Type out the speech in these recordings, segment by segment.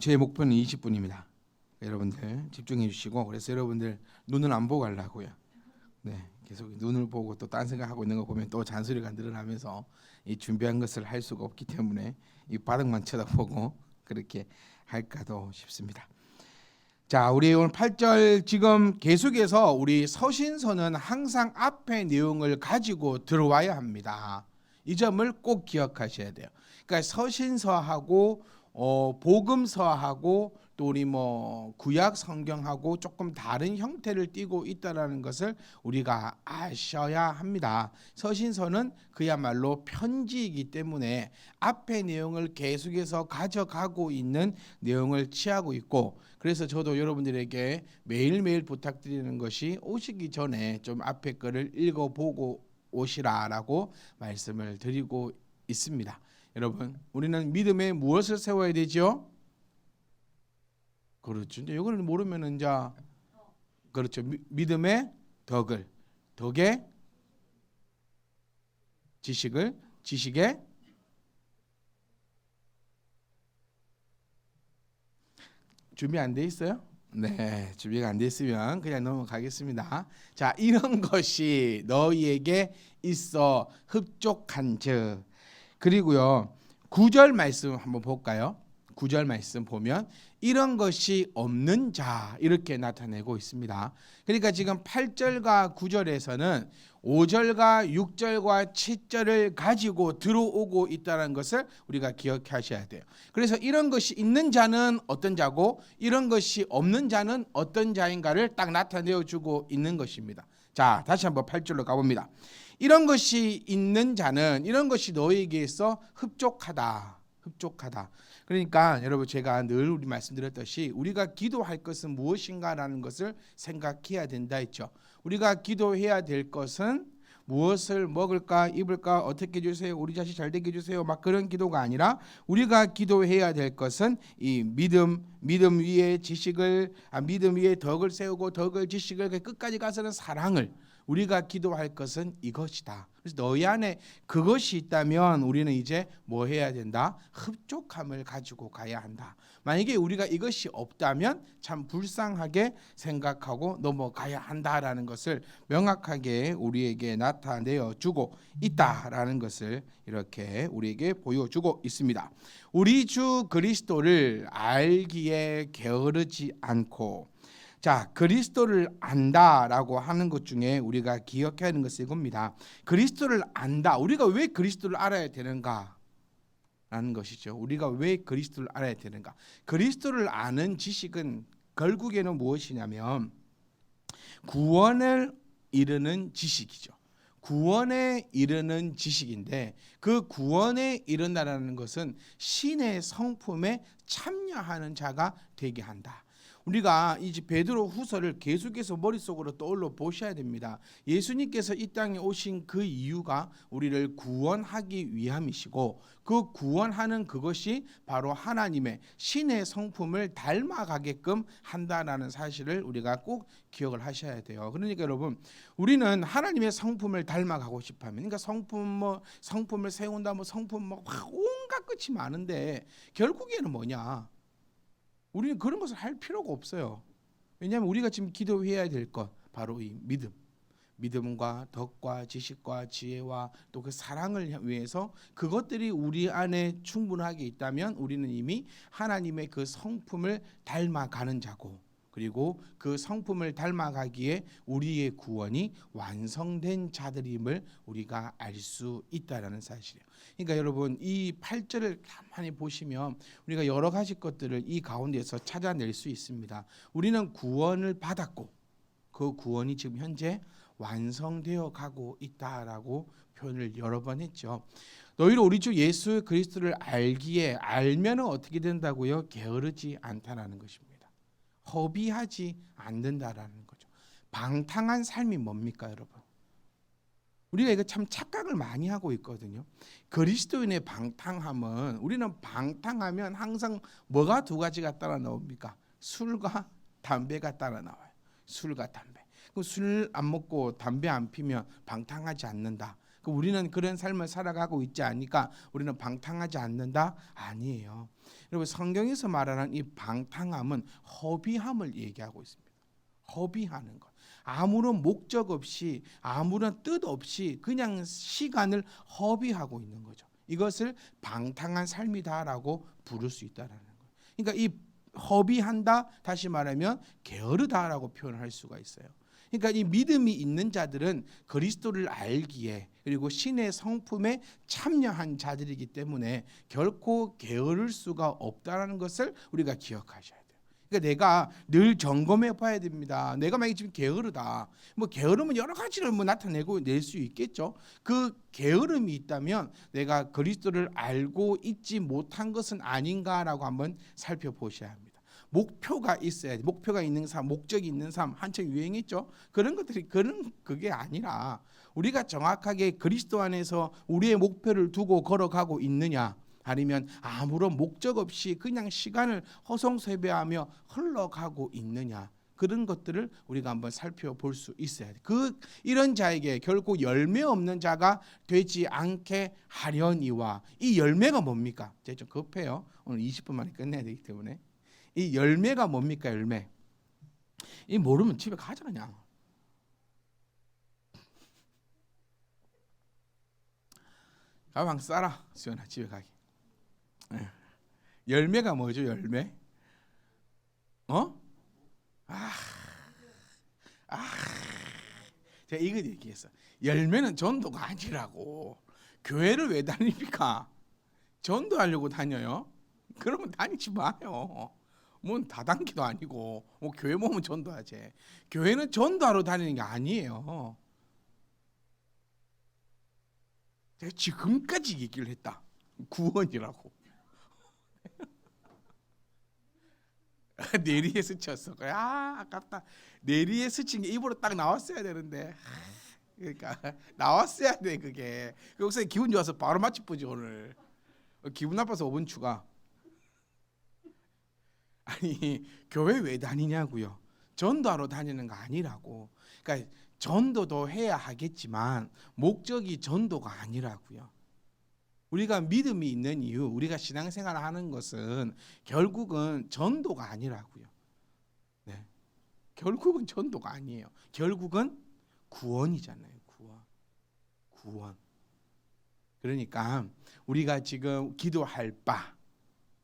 제 목표는 20분입니다. 여러분들 집중해 주시고, 그래서 여러분들 눈을 안 보고 가려고요. 네, 계속 눈을 보고 또 딴 생각하고 있는 거 보면 또 잔소리가 늘어나면서 이 준비한 것을 할 수가 없기 때문에 이 바닥만 쳐다보고 그렇게 할까도 싶습니다. 자, 우리 오늘 8절 지금 계속해서 우리 서신서는 항상 앞에 내용을 가지고 들어와야 합니다. 이 점을 꼭 기억하셔야 돼요. 그러니까 서신서하고 복음서하고 또 우리 구약 성경하고 조금 다른 형태를 띠고 있다라는 것을 우리가 아셔야 합니다. 서신서는 그야말로 편지이기 때문에 앞에 내용을 계속해서 가져가고 있는 내용을 취하고 있고, 그래서 저도 여러분들에게 매일매일 부탁드리는 것이 오시기 전에 좀 앞에 거를 읽어보고 오시라라고 말씀을 드리고 있습니다. 여러분, 우리는 믿음에 무엇을 세워야 되죠? 그렇죠. 이제 이걸 모르면은 이제 그렇죠. 믿음의 덕의 지식의 준비 안 돼 있어요? 네, 준비가 안 돼 있으면 그냥 넘어가겠습니다. 자, 이런 것이 너희에게 있어 흡족한즉. 그리고요, 9절 말씀 한번 볼까요? 9절 말씀 보면 이런 것이 없는 자 이렇게 나타내고 있습니다. 그러니까 지금 8절과 9절에서는 5절과 6절과 7절을 가지고 들어오고 있다는 것을 우리가 기억하셔야 돼요. 그래서 이런 것이 있는 자는 어떤 자고 이런 것이 없는 자는 어떤 자인가를 딱 나타내어 주고 있는 것입니다. 자, 다시 한번 8절로 가봅니다. 이런 것이 있는 자는 이런 것이 너희에게 있어 흡족하다. 그러니까 여러분, 제가 늘 우리 말씀드렸듯이 우리가 기도할 것은 무엇인가라는 것을 생각해야 된다 했죠. 우리가 기도해야 될 것은 무엇을 먹을까 입을까 어떻게 해주세요, 우리 자식 잘 되게 해주세요, 막 그런 기도가 아니라 우리가 기도해야 될 것은 이 믿음 위에 지식을 믿음 위에 덕을 세우고 덕을 지식을 끝까지 가서는 사랑을, 우리가 기도할 것은 이것이다. 그래서 너희 안에 그것이 있다면 우리는 이제 뭐 해야 된다? 흡족함을 가지고 가야 한다. 만약에 우리가 이것이 없다면 참 불쌍하게 생각하고 넘어가야 한다라는 것을 명확하게 우리에게 나타내어 주고 있다라는 것을 이렇게 우리에게 보여주고 있습니다. 우리 주 그리스도를 알기에 게으르지 않고, 자, 그리스도를 안다라고 하는 것 중에 우리가 기억해야 하는 것은 이겁니다. 그리스도를 안다. 우리가 왜 그리스도를 알아야 되는가? 라는 것이죠. 우리가 왜 그리스도를 알아야 되는가? 그리스도를 아는 지식은 결국에는 무엇이냐면 구원을 이루는 지식이죠. 구원에 이르는 지식인데, 그 구원에 이른다라는 것은 신의 성품에 참여하는 자가 되게 한다. 우리가 이 베드로 후서를 계속해서 머릿속으로 떠올려 보셔야 됩니다. 예수님께서 이 땅에 오신 그 이유가 우리를 구원하기 위함이시고, 그 구원하는 그것이 바로 하나님의 신의 성품을 닮아가게끔 한다라는 사실을 우리가 꼭 기억을 하셔야 돼요. 그러니까 여러분, 우리는 하나님의 성품을 닮아가고 싶으면, 그러니까 성품을 세운다, 성품 온갖 끝이 많은데 결국에는 뭐냐? 우리는 그런 것을 할 필요가 없어요. 왜냐하면 우리가 지금 기도해야 될 것 바로 이 믿음과 덕과 지식과 지혜와 또 그 사랑을 위해서 그것들이 우리 안에 충분하게 있다면 우리는 이미 하나님의 그 성품을 닮아가는 자고, 그리고 그 성품을 닮아가기에 우리의 구원이 완성된 자들임을 우리가 알 수 있다라는 사실이에요. 그러니까 여러분, 이 8절을 가만히 보시면 우리가 여러 가지 것들을 이 가운데서 찾아낼 수 있습니다. 우리는 구원을 받았고 그 구원이 지금 현재 완성되어 가고 있다라고 표현을 여러 번 했죠. 너희를 우리 주 예수 그리스도를 알면 어떻게 된다고요? 게으르지 않다라는 것입니다. 허비하지 않는다라는 거죠. 방탕한 삶이 뭡니까, 여러분? 우리가 이거 참 착각을 많이 하고 있거든요. 그리스도인의 방탕함은, 우리는 방탕하면 항상 뭐가 두 가지가 따라 나옵니까? 술과 담배가 따라 나와요. 술과 담배. 술 안 먹고 담배 안 피면 방탕하지 않는다. 우리는 그런 삶을 살아가고 있지 않으니까 우리는 방탕하지 않는다? 아니에요. 여러분, 성경에서 말하는 이 방탕함은 허비함을 얘기하고 있습니다. 허비하는 것. 아무런 목적 없이, 아무런 뜻 없이 그냥 시간을 허비하고 있는 거죠. 이것을 방탕한 삶이다라고 부를 수 있다라는 거예요. 그러니까 이 허비한다, 다시 말하면 게으르다라고 표현할 수가 있어요. 그러니까 이 믿음이 있는 자들은 그리스도를 알기에, 그리고 신의 성품에 참여한 자들이기 때문에 결코 게으를 수가 없다는 것을 우리가 기억하셔야 돼요. 그러니까 내가 늘 점검해 봐야 됩니다. 내가 만약에 지금 게으르다, 뭐 게으름은 여러 가지를 뭐 나타내고 낼 수 있겠죠. 그 게으름이 있다면 내가 그리스도를 알고 있지 못한 것은 아닌가라고 한번 살펴보셔야 합니다. 목표가 있어야 돼. 목표가 있는 삶, 목적이 있는 삶 한창 유행했죠. 그런 것들이 그게 아니라 우리가 정확하게 그리스도 안에서 우리의 목표를 두고 걸어가고 있느냐, 아니면 아무런 목적 없이 그냥 시간을 허송세배하며 흘러가고 있느냐, 그런 것들을 우리가 한번 살펴볼 수 있어야 돼. 이런 자에게 결국 열매 없는 자가 되지 않게 하려니와, 이 열매가 뭡니까? 제가 좀 급해요. 오늘 20분 만에 끝내야 되기 때문에. 이 열매가 뭡니까? 열매. 이 모르면 집에 가자 그냥. 가방 싸라, 수연아, 집에 가기. 열매가 뭐죠? 열매? 제가 이거 얘기했어. 열매는 전도가 아니라고. 교회를 왜 다닙니까? 전도하려고 다녀요? 그러면 다니지 마요. 뭔 다단계도 아니고 뭐 교회 모으면 전도하지. 교회는 전도하러 다니는 게 아니에요. 제가 지금까지 얘기를 했다. 구원이라고. 내리에 스쳤어. 아깝다. 내리에 스친 게 입으로 딱 나왔어야 되는데. 그러니까 나왔어야 돼 그게. 여기서 기분 좋아서 바로 마치 뿌지 오늘. 기분 나빠서 5분 추가. 아니, 교회 왜 다니냐고요? 전도하러 다니는 거 아니라고. 그러니까 전도도 해야 하겠지만 목적이 전도가 아니라고요. 우리가 믿음이 있는 이유, 우리가 신앙생활을 하는 것은 결국은 전도가 아니라고요. 네, 결국은 전도가 아니에요. 결국은 구원이잖아요. 구원. 그러니까 우리가 지금 기도할 바,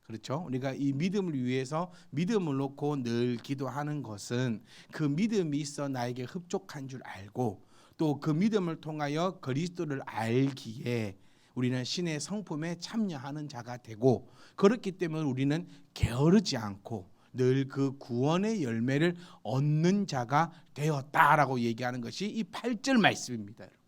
그렇죠? 우리가 이 믿음을 위해서 믿음을 놓고 늘 기도하는 것은 그 믿음이 있어 나에게 흡족한 줄 알고, 또 그 믿음을 통하여 그리스도를 알기에 우리는 신의 성품에 참여하는 자가 되고, 그렇기 때문에 우리는 게으르지 않고 늘 그 구원의 열매를 얻는 자가 되었다라고 얘기하는 것이 이 8절 말씀입니다, 여러분.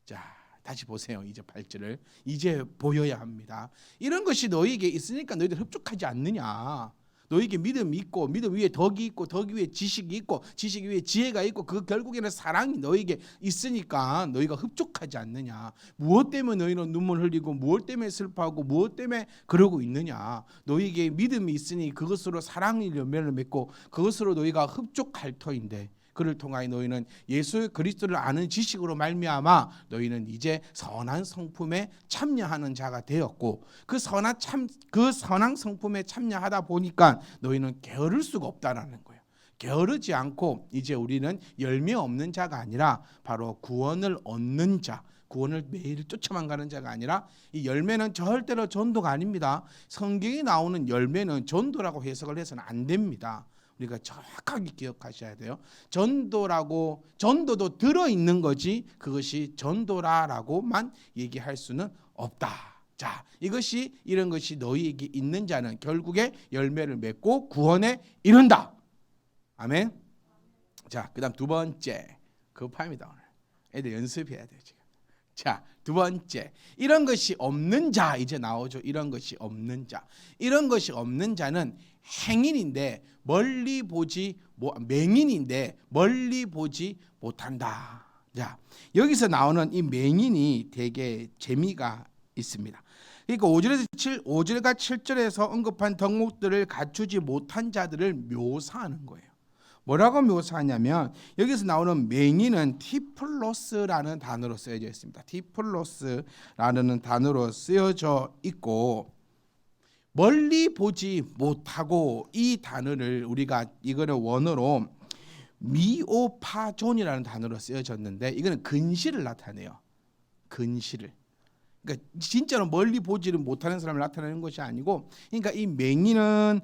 자, 다시 보세요. 이제 8절을 이제 보여야 합니다. 이런 것이 너희에게 있으니까 너희들 흡족하지 않느냐. 너희에게 믿음이 있고, 믿음 위에 덕이 있고, 덕 위에 지식이 있고, 지식 위에 지혜가 있고, 그 결국에는 사랑이 너희에게 있으니까 너희가 흡족하지 않느냐. 무엇 때문에 너희는 눈물 흘리고, 무엇 때문에 슬퍼하고, 무엇 때문에 그러고 있느냐. 너희에게 믿음이 있으니 그것으로 사랑의 열매를 맺고 그것으로 너희가 흡족할 터인데, 그를 통하여 너희는 예수 그리스도를 아는 지식으로 말미암아 너희는 이제 선한 성품에 참여하는 자가 되었고, 그 선한 성품에 참여하다 보니까 너희는 게으를 수가 없다라는 거예요. 게으르지 않고 이제 우리는 열매 없는 자가 아니라 바로 구원을 얻는 자, 구원을 매일 쫓아만 가는 자가 아니라, 이 열매는 절대로 전도가 아닙니다. 성경에 나오는 열매는 전도라고 해석을 해서는 안 됩니다. 우리가 정확하게 기억하셔야 돼요. 전도도 들어있는 거지 그것이 전도라라고만 얘기할 수는 없다. 자, 이런 것이 너희에게 있는 자는 결국에 열매를 맺고 구원에 이른다. 아멘. 자, 그다음 두 번째, 급합니다 오늘. 애들 연습해야 돼요 지금. 자, 두 번째, 이런 것이 없는 자 이제 나오죠. 이런 것이 없는 자. 이런 것이 없는 자는 행인인데 맹인인데 멀리 보지 못한다. 자, 여기서 나오는 이 맹인이 되게 재미가 있습니다. 그러니까 5절과 7절에서 언급한 덕목들을 갖추지 못한 자들을 묘사하는 거예요. 뭐라고 묘사하냐면 여기서 나오는 맹인은 티플로스라는 단어로 쓰여져 있습니다. 티플로스라는 단어로 쓰여져 있고 멀리 보지 못하고 이 단어를 우리가 이거는 원어로 미오파존이라는 단어로 쓰여졌는데 이거는 근시를 나타내요. 근시를. 그러니까 진짜로 멀리 보지를 못하는 사람을 나타내는 것이 아니고, 그러니까 이 맹인은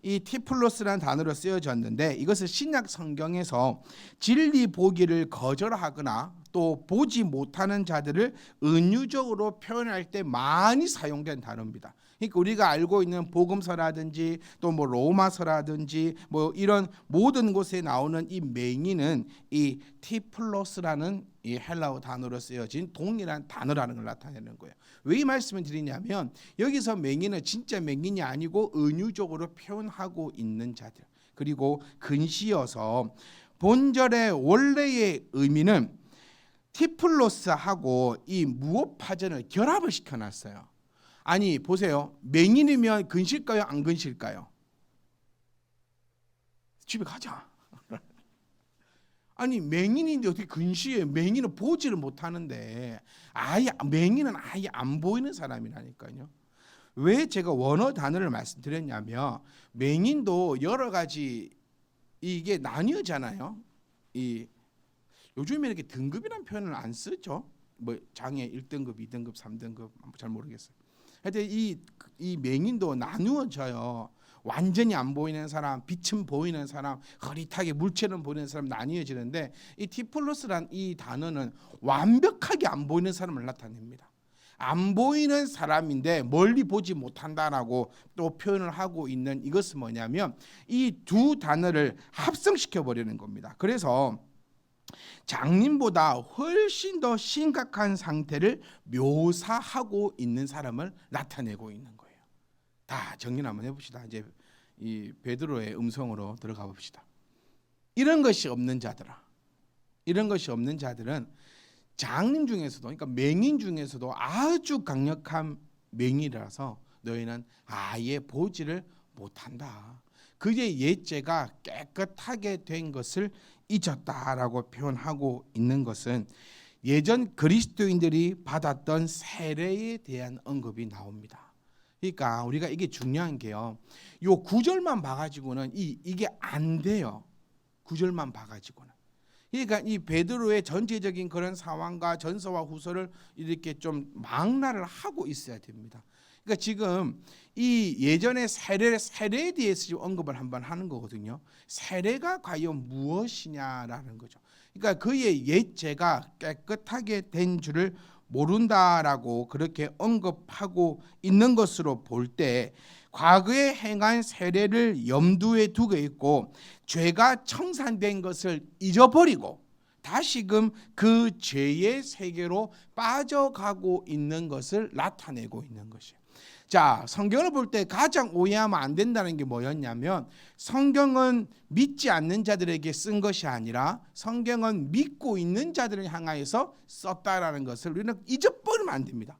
이 티플로스라는 단어로 쓰여졌는데 이것을 신약 성경에서 진리 보기를 거절하거나 또 보지 못하는 자들을 은유적으로 표현할 때 많이 사용된 단어입니다. 그러니까 우리가 알고 있는 복음서라든지 또 뭐 로마서라든지 뭐 이런 모든 곳에 나오는 이 맹인은 이 티플로스라는 이 헬라어 단어로 쓰여진 동일한 단어라는 걸 나타내는 거예요. 왜 이 말씀을 드리냐면 여기서 맹인은 진짜 맹인이 아니고 은유적으로 표현하고 있는 자들, 그리고 근시여서 본절의 원래의 의미는 티플로스하고 이 무오파전을 결합을 시켜놨어요. 아니 보세요. 맹인이면 근실까요? 안 근실까요? 집에 가자. 아니 맹인인데 어떻게 근시해? 맹인은 보지를 못하는데 맹인은 아예 안 보이는 사람이라니까요. 왜 제가 원어 단어를 말씀드렸냐면 맹인도 여러 가지 이게 나뉘어잖아요. 이 요즘에 이렇게 등급이라는 표현을 안 쓰죠. 뭐 장애 1등급, 2등급, 3등급 잘 모르겠어요. 하여튼 이 맹인도 나누어져요. 완전히 안 보이는 사람, 빛은 보이는 사람, 흐릿하게 물체는 보이는 사람 나뉘어지는데 이 티플로스란 이 단어는 완벽하게 안 보이는 사람을 나타냅니다. 안 보이는 사람인데 멀리 보지 못한다라고 또 표현을 하고 있는 이것은 뭐냐면 이 두 단어를 합성시켜 버리는 겁니다. 그래서 장님보다 훨씬 더 심각한 상태를 묘사하고 있는 사람을 나타내고 있는 거예요. 다 정리 한번 해봅시다. 이제 이 베드로의 음성으로 들어가 봅시다. 이런 것이 없는 자들아, 이런 것이 없는 자들은 장님 중에서도, 그러니까 맹인 중에서도 아주 강력한 맹인이라서 너희는 아예 보지를 못한다. 그의 옛죄가 깨끗하게 된 것을 잊었다라고 표현하고 있는 것은 예전 그리스도인들이 받았던 세례에 대한 언급이 나옵니다. 그러니까 우리가 이게 중요한 게요. 요 구절만 봐가지고는 이게 안 돼요. 구절만 봐가지고는. 그러니까 이 베드로의 전체적인 그런 상황과 전서와 후서를 이렇게 좀 망라를 하고 있어야 됩니다. 그러니까 지금 이 예전의 세례에 대해서 지금 언급을 한번 하는 거거든요. 세례가 과연 무엇이냐라는 거죠. 그러니까 그의 옛죄가 깨끗하게 된 줄을 모른다라고 그렇게 언급하고 있는 것으로 볼 때 과거에 행한 세례를 염두에 두고 있고 죄가 청산된 것을 잊어버리고 다시금 그 죄의 세계로 빠져가고 있는 것을 나타내고 있는 것이에요. 자, 성경을 볼 때 가장 오해하면 안 된다는 게 뭐였냐면 성경은 믿지 않는 자들에게 쓴 것이 아니라 성경은 믿고 있는 자들을 향하여서 썼다라는 것을 우리는 잊어버리면 안 됩니다.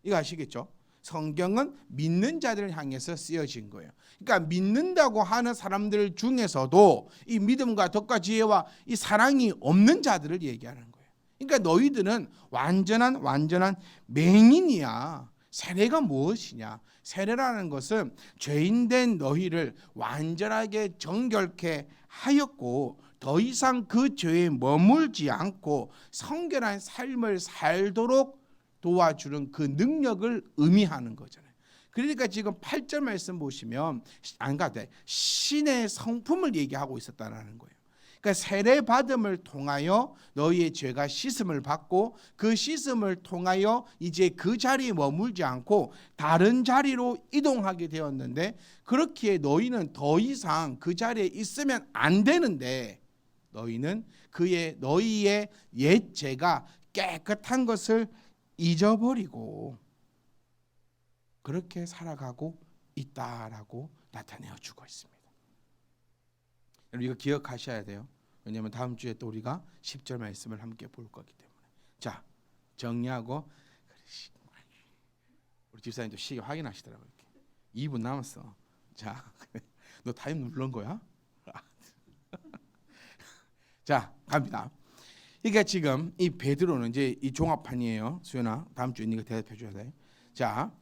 이거 아시겠죠? 성경은 믿는 자들을 향해서 쓰여진 거예요. 그러니까 믿는다고 하는 사람들 중에서도 이 믿음과 덕과 지혜와 이 사랑이 없는 자들을 얘기하는 거예요. 그러니까 너희들은 완전한 맹인이야. 세례가 무엇이냐? 세례라는 것은 죄인된 너희를 완전하게 정결케 하였고 더 이상 그 죄에 머물지 않고 성결한 삶을 살도록 도와주는 그 능력을 의미하는 거잖아요. 그러니까 지금 8절 말씀 보시면 신의 성품을 얘기하고 있었다는 거예요. 그러니까 세례 받음을 통하여 너희의 죄가 씻음을 받고 그 씻음을 통하여 이제 그 자리에 머물지 않고 다른 자리로 이동하게 되었는데 그렇기에 너희는 더 이상 그 자리에 있으면 안 되는데 너희는 너희의 옛 죄가 깨끗한 것을 잊어버리고 그렇게 살아가고 있다라고 나타내어 주고 있습니다. 여러분 이거 기억하셔야 돼요. 왜냐하면 다음 주에 또 우리가 10절 말씀을 함께 볼 거기 때문에. 자, 정리하고 우리 집사님도 시계 확인하시더라고요. 2분 남았어. 자, 너 타임 누른 거야? 자, 갑니다. 그러니까 지금 이 베드로는 이제 이 종합판이에요. 수연아, 다음 주에 네가 대답해 줘야 돼. 자,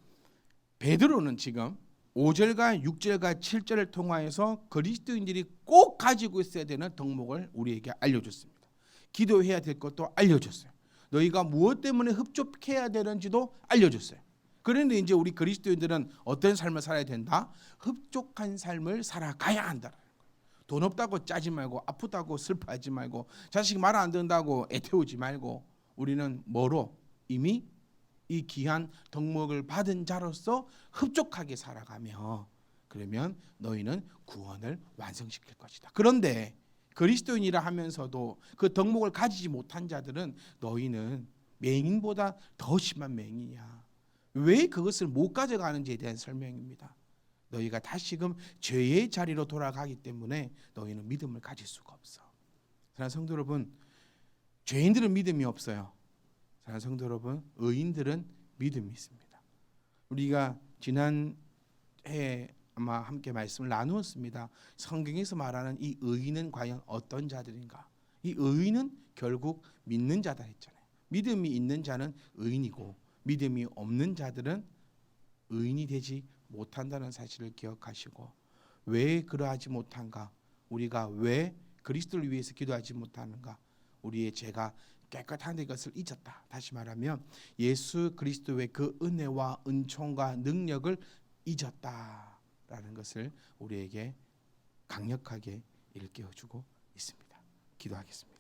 베드로는 지금 5절과 6절과 7절을 통하여서 그리스도인들이 꼭 가지고 있어야 되는 덕목을 우리에게 알려줬습니다. 기도해야 될 것도 알려줬어요. 너희가 무엇 때문에 흡족해야 되는지도 알려줬어요. 그런데 이제 우리 그리스도인들은 어떤 삶을 살아야 된다? 흡족한 삶을 살아가야 한다. 돈 없다고 짜지 말고, 아프다고 슬퍼하지 말고, 자식 말 안 듣는다고 애태우지 말고, 우리는 뭐로? 이미 이 귀한 덕목을 받은 자로서 흡족하게 살아가며, 그러면 너희는 구원을 완성시킬 것이다. 그런데 그리스도인이라 하면서도 그 덕목을 가지지 못한 자들은 너희는 맹인보다 더 심한 맹인이야. 왜 그것을 못 가져가는지에 대한 설명입니다. 너희가 다시금 죄의 자리로 돌아가기 때문에 너희는 믿음을 가질 수가 없어. 사랑하는 성도 여러분, 죄인들은 믿음이 없어요. 사랑하는 성도 여러분, 의인들은 믿음이 있습니다. 우리가 지난 해에 아마 함께 말씀을 나누었습니다. 성경에서 말하는 이 의인은 과연 어떤 자들인가? 이 의인은 결국 믿는 자다 했잖아요. 믿음이 있는 자는 의인이고 믿음이 없는 자들은 의인이 되지 못한다는 사실을 기억하시고, 왜 그러하지 못한가? 우리가 왜 그리스도를 위해서 기도하지 못하는가? 우리의 죄가 깨끗한 것을 잊었다. 다시 말하면 예수 그리스도의 그 은혜와 은총과 능력을 잊었다라는 것을 우리에게 강력하게 일깨워주고 있습니다. 기도하겠습니다.